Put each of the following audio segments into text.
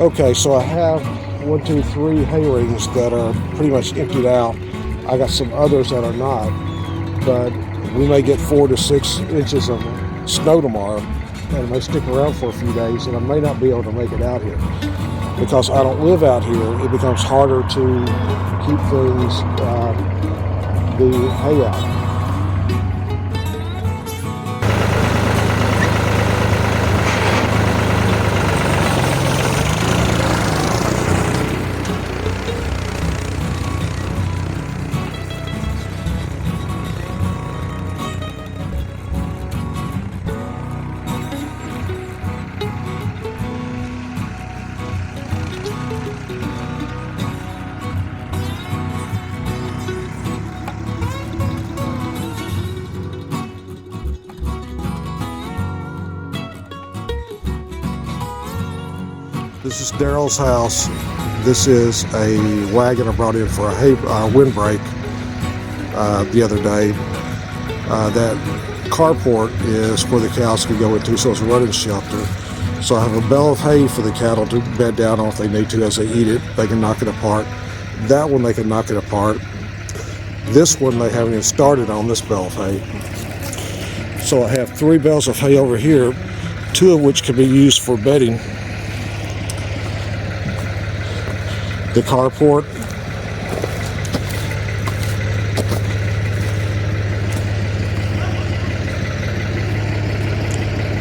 Okay, so I have 1, 2, 3 hay rings that are pretty much emptied out. I got some others that are not, but we may get 4 to 6 inches of snow tomorrow, and it may stick around for a few days, and I may not be able to make it out here because I don't live out here. It becomes harder to keep things, the hay out. This is Daryl's house. This is a wagon I brought in for a hay windbreak the other day. That carport is where the cows can go into, so it's a running shelter. So I have a bale of hay for the cattle to bed down on if they need to. As they eat it, they can knock it apart. That one they can knock it apart. This one they haven't even started on, this bale of hay. So I have 3 bales of hay over here, 2 of which can be used for bedding. The carport,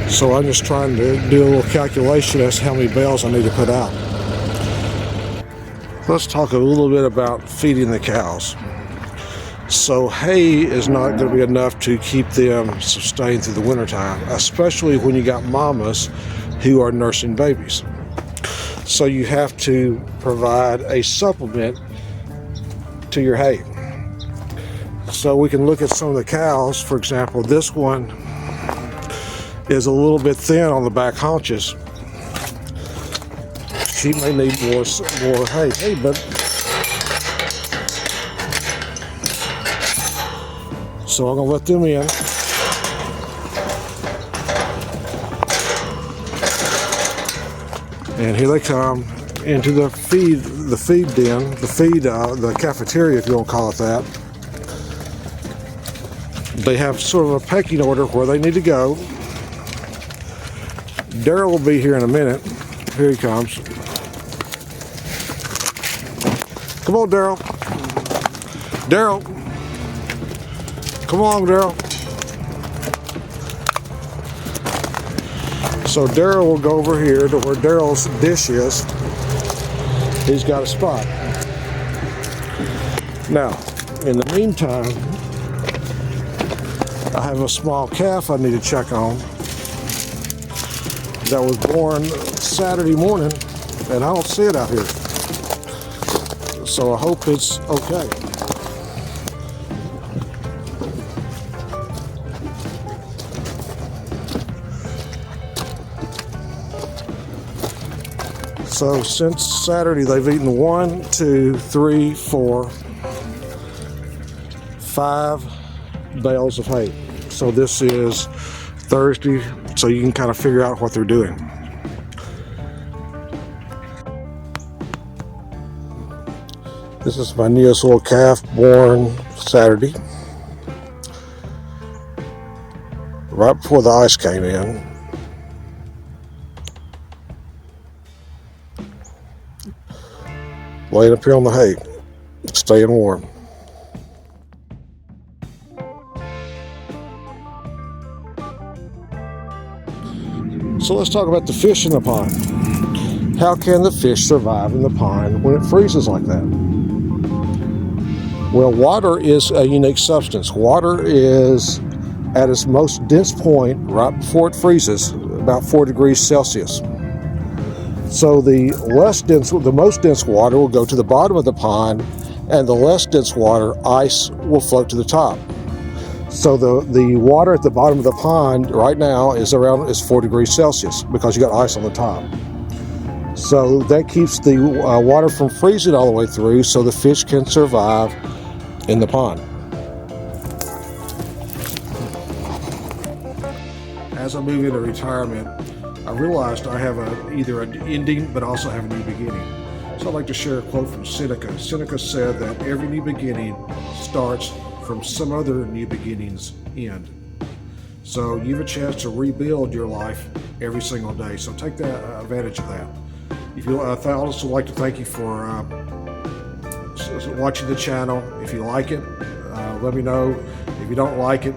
so I'm just trying to do a little calculation as to how many bales I need to put out. Let's talk a little bit about feeding the cows. So hay is not going to be enough to keep them sustained through the wintertime, especially when you got mamas who are nursing babies. So you have to provide a supplement to your hay. So we can look at some of the cows. For example, this one is a little bit thin on the back haunches. She may need more hay. Hey, but so I'm gonna let them in. And here they come into the feed den, the cafeteria, if you want to call it that. They have sort of a pecking order where they need to go. Daryl will be here in a minute. Here he comes. Come on, Daryl. Daryl. Come on, Daryl. So Daryl will go over here to where Daryl's dish is. He's got a spot. Now, in the meantime, I have a small calf I need to check on that was born Saturday morning, and I don't see it out here. So I hope it's okay. So since Saturday, they've eaten 1, 2, 3, 4, 5 bales of hay. So this is Thursday, so you can kind of figure out what they're doing. This is my newest little calf, born Saturday, right before the ice came in. Laying up here on the hay, staying warm. So let's talk about the fish in the pond. How can the fish survive in the pond when it freezes like that? Well, water is a unique substance. Water is at its most dense point right before it freezes, about 4 degrees Celsius. So the most dense water will go to the bottom of the pond, and the less dense water, ice, will float to the top. So the water at the bottom of the pond right now is 4 degrees Celsius because you got ice on the top. So that keeps the water from freezing all the way through, so the fish can survive in the pond. As I move into retirement, I realized I have either an ending but also have a new beginning. So I'd like to share a quote from Seneca. Seneca said that every new beginning starts from some other new beginning's end. So you have a chance to rebuild your life every single day. So take that advantage of that. If you, I'd also like to thank you for watching the channel. If you like it, let me know. If you don't like it,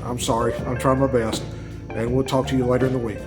I'm sorry. I'm trying my best. And we'll talk to you later in the week.